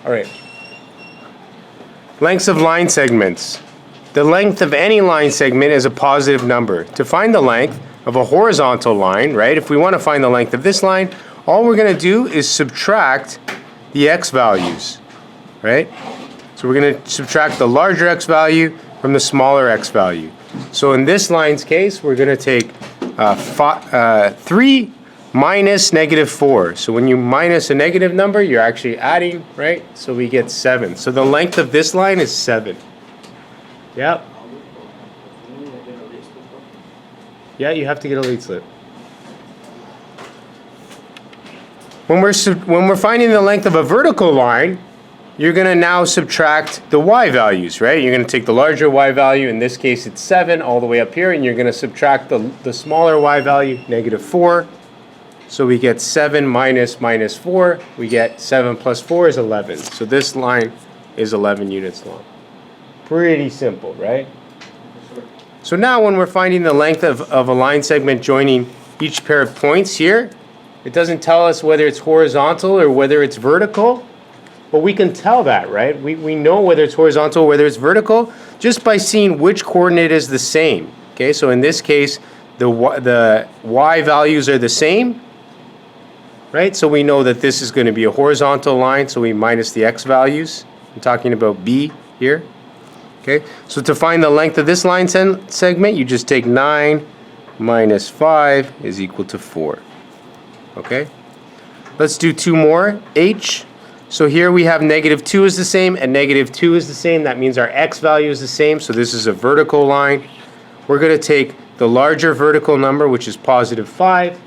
All right. Lengths of line segments. The length of any line segment is a positive number. To find the length of a horizontal line, right, if we want to find the length of this line, all we're going to do is subtract the x values, right? So we're going to subtract the larger x value from the smaller x value. So in this line's case, we're going to take 3 minus negative 4. So when you minus a negative number, you're actually adding, right? So we get 7. So the length of this line is 7. Yep. Yeah, you have to get a lead slip. When we're finding the length of a vertical line, you're going to now subtract the y values, right? You're going to take the larger y value, in this case it's 7, all the way up here, and you're going to subtract the smaller y value, negative 4. So we get 7 minus 4. We get 7 plus 4 is 11. So this line is 11 units long. Pretty simple, right? So now when we're finding the length of a line segment joining each pair of points here, it doesn't tell us whether it's horizontal or whether it's vertical, but we can tell that, right? We know whether it's horizontal or whether it's vertical just by seeing which coordinate is the same. Okay, so in this case, the y values are the same, right? So we know that this is going to be a horizontal line, so we minus the x values. I'm talking about B here. Okay, so to find the length of this line segment, you just take 9 minus 5 is equal to 4. Okay, let's do 2 more. H. So here we have negative 2 is the same and negative 2 is the same. That means our x value is the same. So this is a vertical line. We're going to take the larger vertical number, which is positive 5,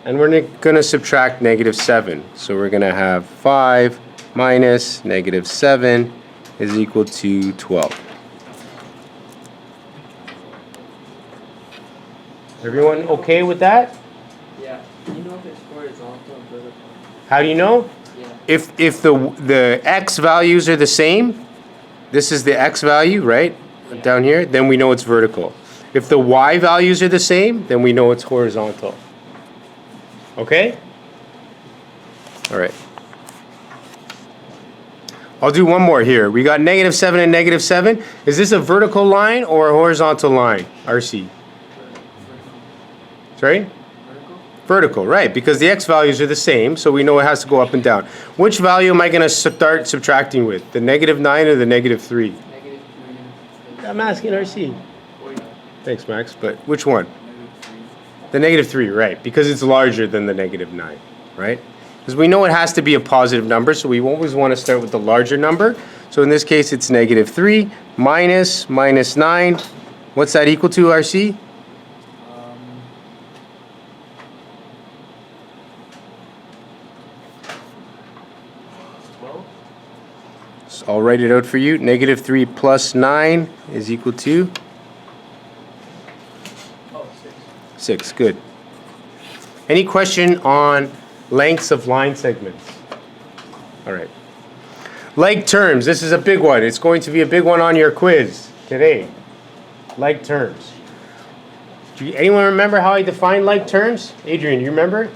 and we're going to subtract negative 7. So we're going to have 5 minus negative 7 is equal to 12. Everyone okay with that? Yeah. Do you know if it's horizontal or vertical? How do you know? Yeah. If the x values are the same, this is the x value, right? Yeah. Down here, then we know it's vertical. If the y values are the same, then we know it's horizontal. Okay? All right. I'll do one more here. We got negative 7 and negative 7. Is this a vertical line or a horizontal line, RC? Sorry? Vertical, right, because the x values are the same, so we know it has to go up and down. Which value am I going to start subtracting with? The negative 9 or the negative 3? Negative 3. I'm asking RC. Thanks, Max, but which one? The negative 3, right, because it's larger than the negative 9, right? Because we know it has to be a positive number, so we always want to start with the larger number. So in this case, it's negative 3 minus 9. What's that equal to, RC? So I'll write it out for you. Negative 3 plus 9 is equal to? 6. Good. Any question on lengths of line segments? All right. Like terms. This is a big one. It's going to be a big one on your quiz today. Like terms. Anyone remember how I define like terms? Adrian, you remember?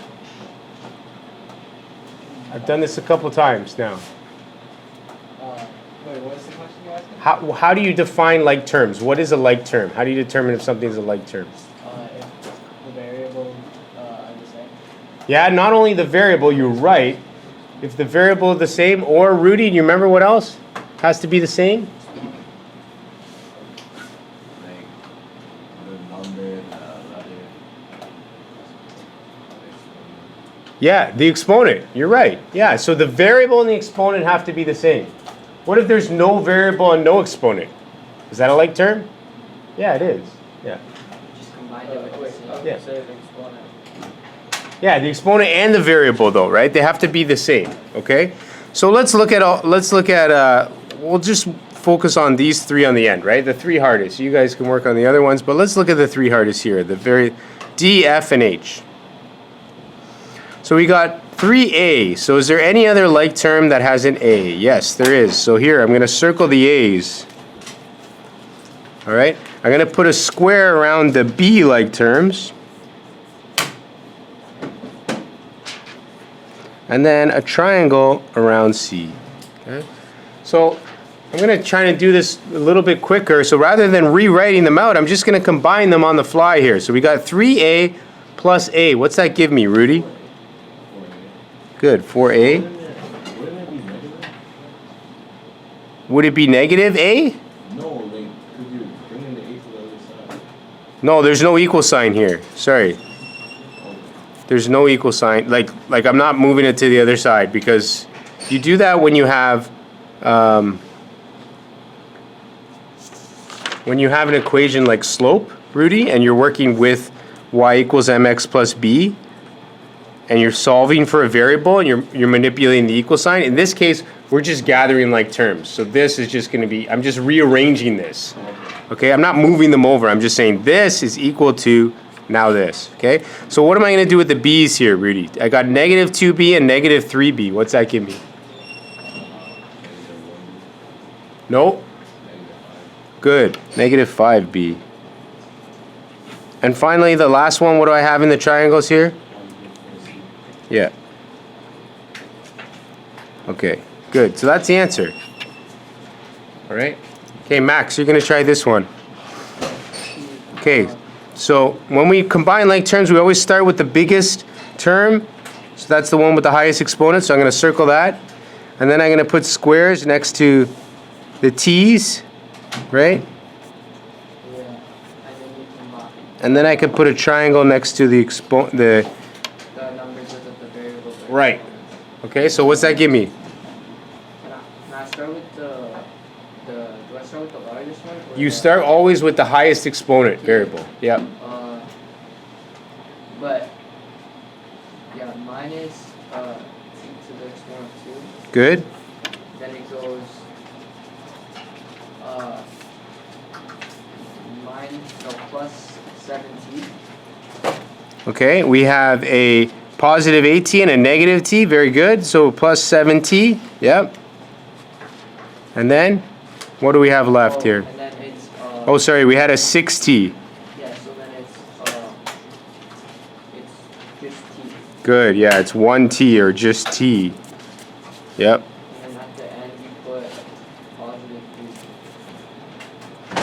I've done this a couple times now. Wait, what is the question you're asking? How do you define like terms? What is a like term? How do you determine if something is a like term? If the variable are the same. Yeah, not only the variable, you're right. If the variable is the same, or Rudy, do you remember what else has to be the same? Like the number, the letter. Yeah, the exponent. You're right. Yeah, so the variable and the exponent have to be the same. What if there's no variable and no exponent? Is that a like term? Yeah, it is. Yeah. Just combine it with the same. Yeah. So the exponent. Yeah, the exponent and the variable though, right? They have to be the same, okay? So let's look at we'll just focus on these 3 on the end, right? The 3 hardest. You guys can work on the other ones, but let's look at the 3 hardest here, the very D, F, and H. So we got 3A. So is there any other like term that has an A? Yes, there is. So here, I'm going to circle the A's. All right? I'm going to put a square around the B like terms. And then a triangle around C. Okay. So I'm going to try to do this a little bit quicker. So rather than rewriting them out, I'm just going to combine them on the fly here. So we got 3a plus a. What's that give me, Rudy? 4A. Good, 4a. Wouldn't it be negative? Would it be negative a? No, like, could you bring in the 8 to the other side? No, there's no equal sign here. Sorry. There's no equal sign. Like I'm not moving it to the other side because you do that when you have an equation like slope, Rudy, and you're working with y equals mx plus b, and you're solving for a variable and you're manipulating the equal sign. In this case, we're just gathering like terms. So this is just going to be, I'm just rearranging this. Okay, I'm not moving them over. I'm just saying this is equal to now this. Okay, so what am I going to do with the b's here, Rudy? I got negative 2b and negative 3b. What's that give me? No? Good. Negative 5b. And finally, the last one, what do I have in the triangles here? Yeah. Okay, good. So that's the answer. All right. Okay, Max, you're going to try this one. Okay, so when we combine like terms, we always start with the biggest term. So that's the one with the highest exponent. So I'm going to circle that. And then I'm going to put squares next to the t's, right? Yeah. And then you combine And then I could put a triangle next to the the numbers of the variables. Right. Okay, so what's that give me? Can I start with do I start with the largest one? Or You start always with the highest exponent variable. Yep. But yeah, minus t to the exponent 2. Good. Then it goes plus 7t. Okay, we have a positive 18 and a negative t. Very good. So plus 7t. Yep. And then, what do we have left here? And then it's Oh, sorry, we had a 6t. yeah. So then it's just t. Good, yeah, it's 1t or just t. Yep. And then at the end you put positive 3.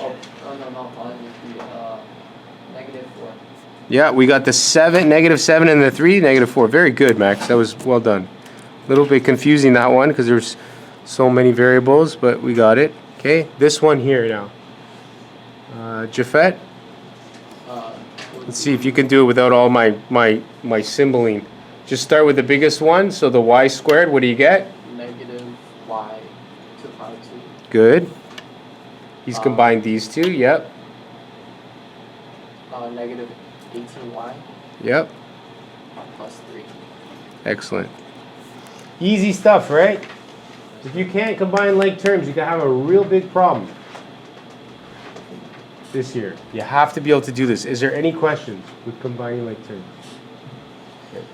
Oh no, not positive 3. Negative 4. Yeah, we got the 7, negative 7 and the 3, negative 4. Very good, Max. That was well done. A little bit confusing, that one, because there's so many variables, but we got it. Okay, this one here now. Jafet, let's see if you can do it without all my symboling. Just start with the biggest one, so the y squared, what do you get? Negative y to power 2. Good. He's combined these two, yep. Negative 18y Yep. plus 3. Excellent. Easy stuff, right? If you can't combine like terms, you can have a real big problem this year. You have to be able to do this. Is there any questions with combining like terms? Okay.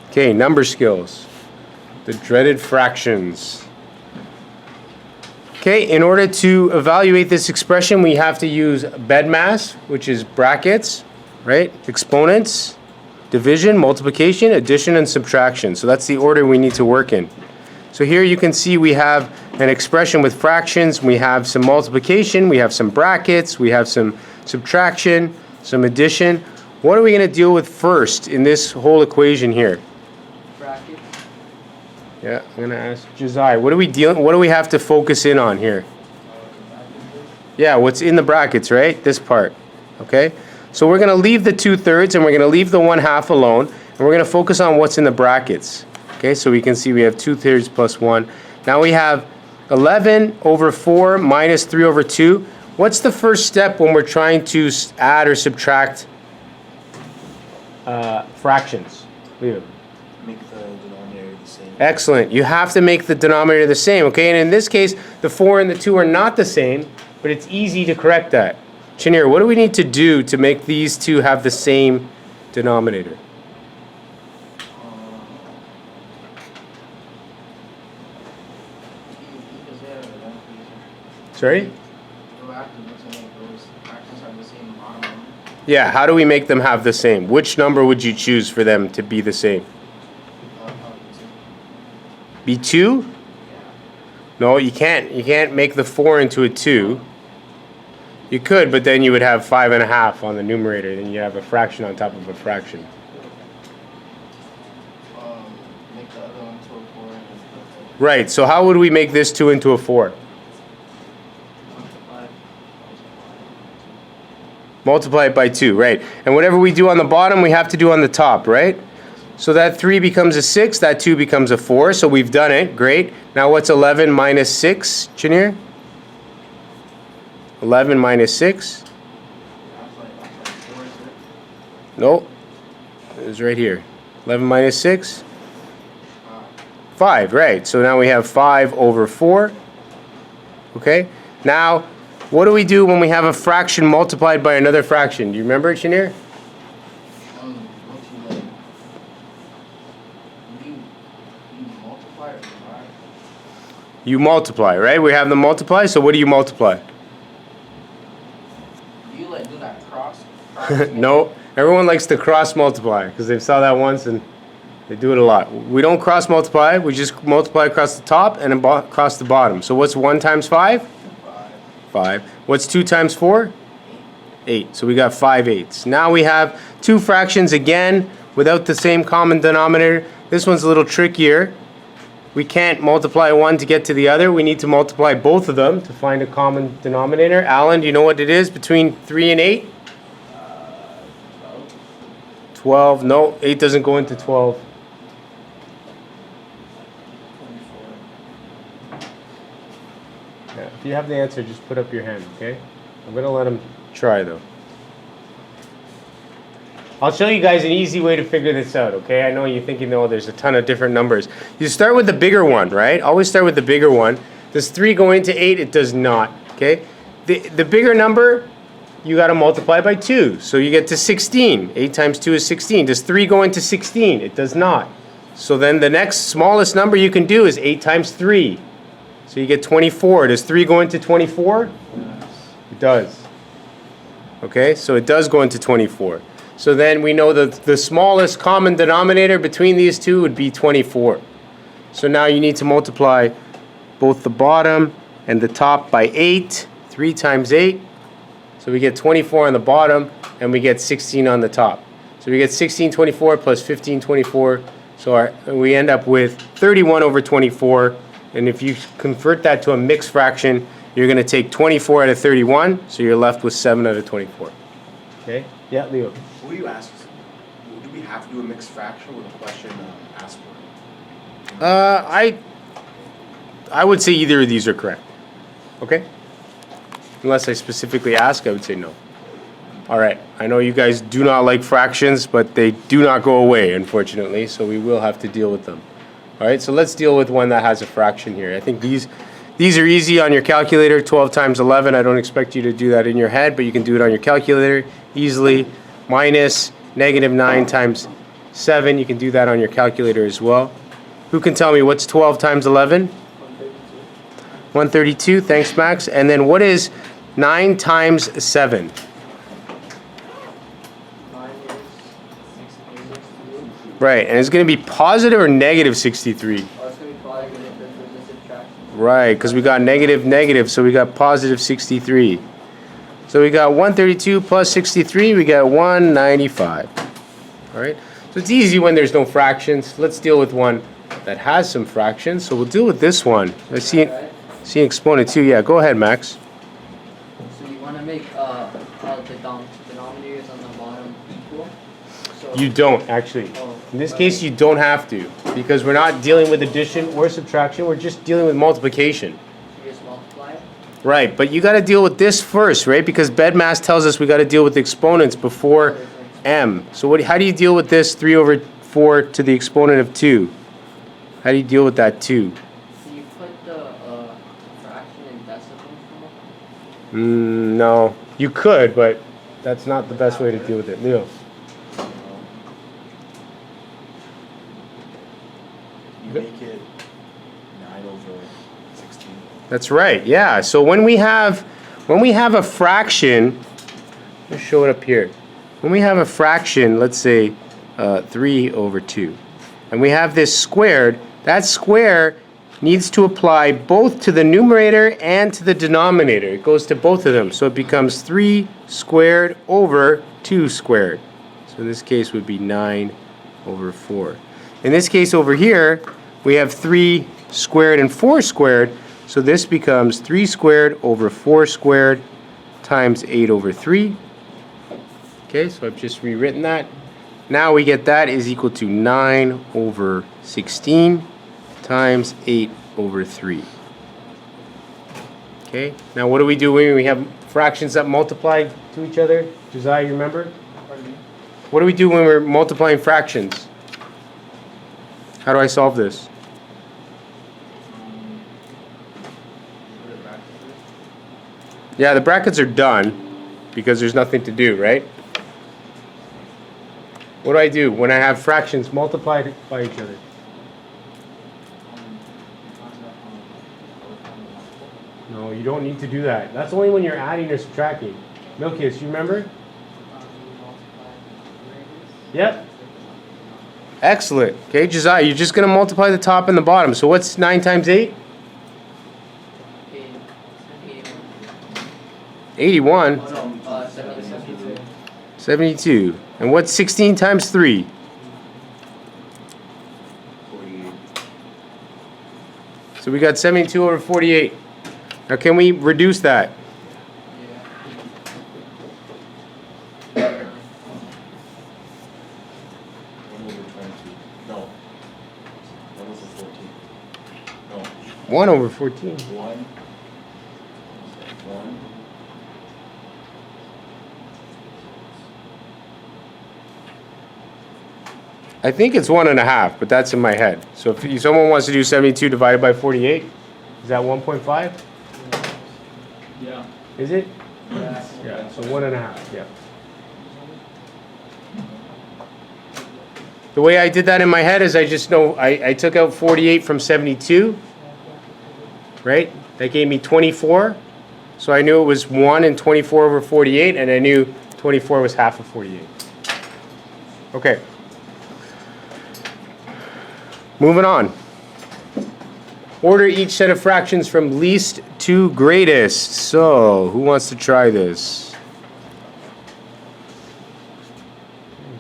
Okay, number skills. The dreaded fractions. Okay, in order to evaluate this expression, we have to use BEDMAS, which is brackets, right? Exponents, division, multiplication, addition, and subtraction. So that's the order we need to work in. So here you can see we have an expression with fractions, we have some multiplication, we have some brackets, we have some subtraction, some addition. What are we going to deal with first in this whole equation here? Brackets. Yeah, I'm going to ask Josiah, what do we have to focus in on here? Yeah, what's in the brackets, right? This part. Okay? So we're going to leave the 2/3 and we're going to leave the 1/2 alone, and we're going to focus on what's in the brackets. Okay, so we can see we have 2/3 plus 1. Now we have 11 over 4 minus 3 over 2. What's the first step when we're trying to add or subtract fractions? Leo. Make the denominator the same. Excellent. You have to make the denominator the same, okay? And in this case, the 4 and the 2 are not the same, but it's easy to correct that. Chinir, what do we need to do to make these two have the same denominator? Sorry? Go after those fractions have the same bottom line. Yeah, how do we make them have the same? Which number would you choose for them to be the same? Be 2? No, you can't. You can't make the 4 into a 2. You could, but then you would have 5.5 on the numerator. Then you have a fraction on top of a fraction. Make the other one to a 4 and then Right, so how would we make this 2 into a 4? Multiply it by 2, right. And whatever we do on the bottom, we have to do on the top, right? So that 3 becomes a 6, that 2 becomes a 4, so we've done it, great. Now what's 11 minus 6, Junior? 11 minus 6? Nope, it's right here. 11 minus 6? 5, right. So now we have 5 over 4, okay? Now, what do we do when we have a fraction multiplied by another fraction? Do you remember it, Shanir? multiply or divide? You multiply, right? We have them multiply, so what do you multiply? Do you like do that cross? No, everyone likes to cross multiply because they saw that once and they do it a lot. We don't cross multiply, we just multiply across the top and across the bottom. So what's 1 times 5? 5. What's 2 times 4? 8. So we got 5 eighths. Now we have two fractions again without the same common denominator. This one's a little trickier. We can't multiply one to get to the other. We need to multiply both of them to find a common denominator. Alan, do you know what it is between 3 and 8? 12. No, 8 doesn't go into 12. Yeah, if you have the answer, just put up your hand, okay? I'm going to let him try, though. I'll show you guys an easy way to figure this out, okay? I know you're thinking, oh, there's a ton of different numbers. You start with the bigger one, right? Always start with the bigger one. Does 3 go into 8? It does not, okay? The bigger number, you got to multiply by 2. So you get to 16. 8 times 2 is 16. Does 3 go into 16? It does not. So then the next smallest number you can do is 8 times 3. So you get 24. Does 3 go into 24? It does. Okay, so it does go into 24. So then we know that the smallest common denominator between these two would be 24. So now you need to multiply both the bottom and the top by 8. 3 times 8. So we get 24 on the bottom and we get 16 on the top. So we get 1624 plus 1524. So we end up with 31 over 24. And if you convert that to a mixed fraction, you're going to take 24 out of 31. So you're left with 7 out of 24. Okay? Yeah, Leo. What do you ask? Do we have to do a mixed fraction with the question asked for? I would say either of these are correct. Okay? Unless I specifically ask, I would say no. All right. I know you guys do not like fractions, but they do not go away, unfortunately, so we will have to deal with them. All right, so let's deal with one that has a fraction here. I think these are easy on your calculator. 12 times 11, I don't expect you to do that in your head, but you can do it on your calculator easily. Minus negative 9 times 7, you can do that on your calculator as well. Who can tell me what's 12 times 11? 132, thanks Max. And then what is 9 times 7? 9 is 63. Right, and it's going to be positive or negative 63? Oh, it's going to be positive because there's a subtraction. Right, because we got negative, so we got positive 63. So we got 132 plus 63, we got 195. All right, so it's easy when there's no fractions. Let's deal with one that has some fractions. So we'll deal with this one. I see an exponent too. Yeah, go ahead, Max. So you want to make the denominators on the bottom equal? So You don't, actually. In this case, you don't have to, because we're not dealing with addition or subtraction. We're just dealing with multiplication. you just multiply it? Right, but you got to deal with this first, right? Because bedmass tells us we got to deal with exponents before m. So how do you deal with this 3 over 4 to the exponent of 2? How do you deal with that 2? So you put the fraction in decimal form? No, you could, but that's not the best way to deal with it. Leo. You make it 9 over 16. That's right. Yeah. So when we have a fraction, let's show it up here. when we have a fraction, let's say 3 over 2, and we have this squared, that square needs to apply both to the numerator and to the denominator. It goes to both of them, so it becomes 3 squared over 2 squared. So in this case would be 9 over 4. In this case over here, we have 3 squared and 4 squared, so this becomes 3 squared over 4 squared times 8 over 3. Okay, so I've just rewritten that. Now we get that is equal to 9 over 16 times 8 over 3. Okay, now what do we do when we have fractions that multiply to each other? Josiah, you remember? What do we do when we're multiplying fractions? How do I solve this? Yeah, the brackets are done because there's nothing to do, right? What do I do when I have fractions multiplied by each other? No, you don't need to do that. That's only when you're adding or subtracting. Milkias, you remember? Yep. Excellent. Okay, Josiah, you're just going to multiply the top and the bottom. So what's 9 times 8? 81. 72. And what's 16 times 3? 48. So we got 72 over 48. Now can we reduce that? No. 1 over 14. No. 1 over 14. 1. 1. I think it's 1.5, but that's in my head. So if someone wants to do 72 divided by 48, is that 1.5? Yeah. Is it? Yeah. Yeah, so 1.5, yeah. The way I did that in my head is I just know I took out 48 from 72, right? That gave me 24. So I knew it was 1 and 24 over 48, and I knew 24 was half of 48. Okay. Moving on. Order each set of fractions from least to greatest. So, who wants to try this?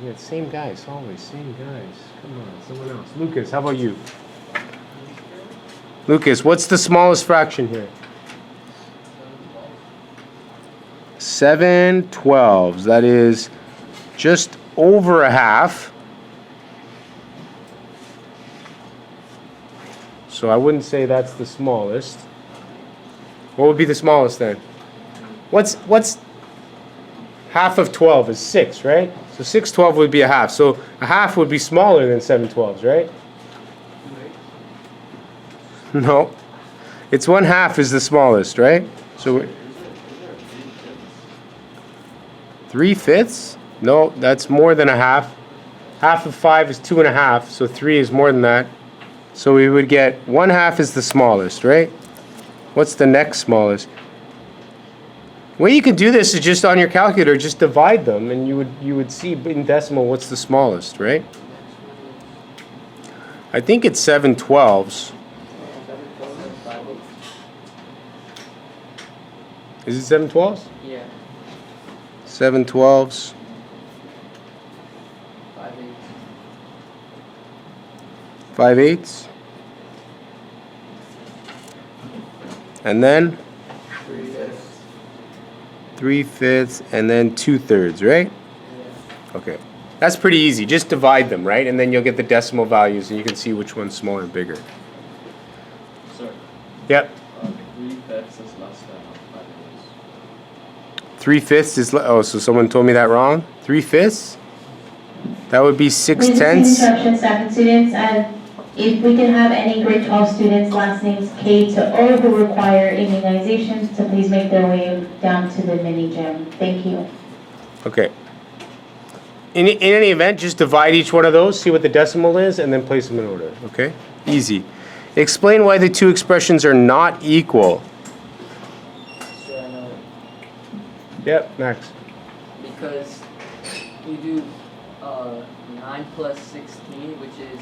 Yeah, same guys, always, same guys. Come on, someone else. Lucas, how about you? Lucas, what's the smallest fraction here? 7/12. That is just over a half. So I wouldn't say that's the smallest. What would be the smallest then? What's half of 12 is 6, right? So 6/12 would be a half. So a half would be smaller than 7/12, right? No. It's 1/2 is the smallest, right? So 3/5? No, that's more than a half. Half of 5 is 2.5, so 3 is more than that. So we would get 1/2 is the smallest, right? What's the next smallest? The way you can do this is just on your calculator, just divide them, and you would see in decimal what's the smallest, right? I think it's 7/12. Is it 7/12? Yeah. 7/12. 5/8. And then 3/5, and then 2/3, right? Okay. That's pretty easy. Just divide them, right? And then you'll get the decimal values and you can see which one's smaller and bigger. Sir, Yep. 3/5 is less than 5. 3/5 is, oh, so someone told me that wrong? 3/5? That would be 6/10. Instruction 7 students, and if we can have any grade 12 students, last names K to O, who require immunizations, to please make their way down to the mini gym. Thank you. Okay. In any event, just divide each one of those, see what the decimal is, and then place them in order, okay? Easy. Explain why the two expressions are not equal. So I know Yep, Max. because you do 9 plus 16, which is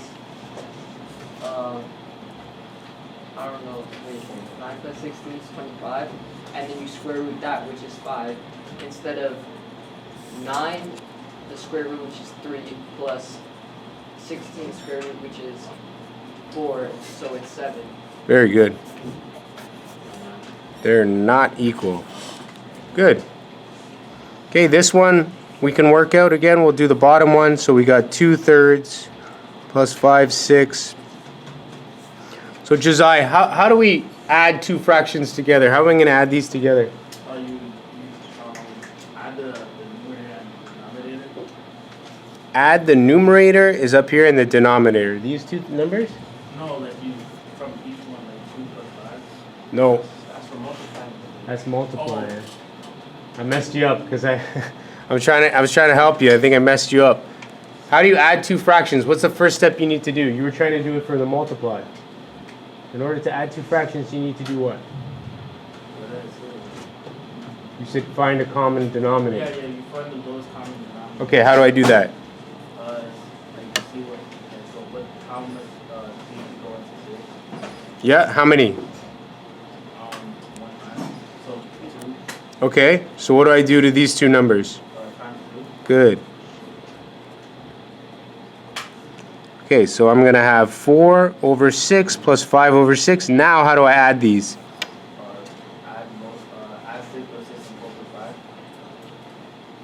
I don't know. Wait, 9 plus 16 is 25, and then you square root that, which is 5. Instead of 9, the square root, which is 3, plus 16 square root, which is 4, so it's 7. Very good. They're not equal. Good. Okay, this one we can work out again. We'll do the bottom one. So we got 2/3 plus 5/6. So Josiah, how do we add two fractions together? How am I going to add these together? You add the numerator and denominator. Add the numerator is up here and the denominator. These two numbers? No, like you from each one, like 2 plus 5. No, That's for multiplying. that's multiplying. I messed you up because I was trying to help you. I think I messed you up. How do you add two fractions? What's the first step you need to do? You were trying to do it for the multiply. In order to add two fractions, you need to do what? You said find a common denominator. Yeah, you find the lowest common denominator. Okay, how do I do that? Like see what, so what, how much things go into 6? Yeah, how many? 1 time. So 2 Okay, so what do I do to these two numbers? times 2. Good. Okay, so I'm going to have 4 over 6 plus 5 over 6. Now how do I add these? Add 6 plus 6 and 4 plus 5.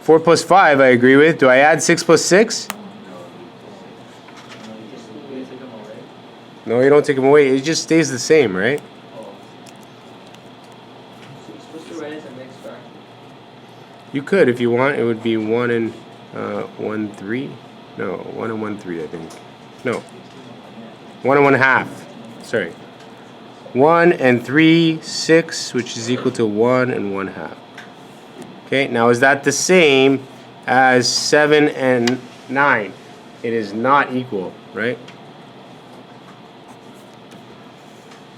4 plus 5 I agree with. Do I add 6 plus 6? You take them away. No, you don't take them away. It just stays the same, right? Oh. So you're supposed to write it as a mixed fraction. You could if you want. It would be 1 and 1 3. No, 1 and 1 3 I think. No. 1 and 1/2. Sorry. 1 and 3 6, which is equal to 1 and 1/2. Okay, now is that the same as 7 and 9? It is not equal, right?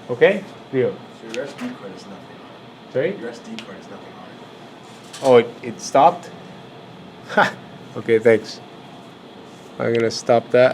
Okay, Leo. So your SD card is nothing hard. Sorry? Your SD card is nothing hard. Oh, it stopped? Ha! Okay, thanks. I'm gonna stop that.